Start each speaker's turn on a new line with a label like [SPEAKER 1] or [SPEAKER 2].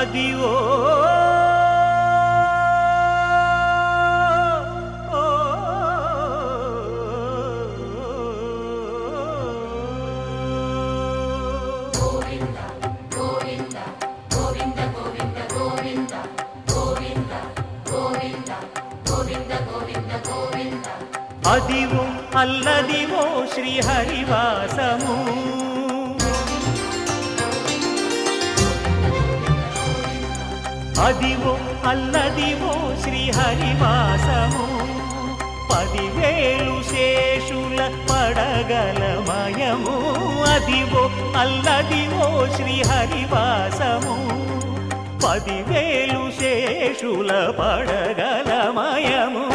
[SPEAKER 1] Adivo Adivo Alladivo శ్రీహరివాసము Adivo Alladivo శ్రీహరివాసము 10,000 శేషుల పడగలమయము Adivo Alladivo శ్రీహరివాసము 10,000 శేషుల పడగలమయము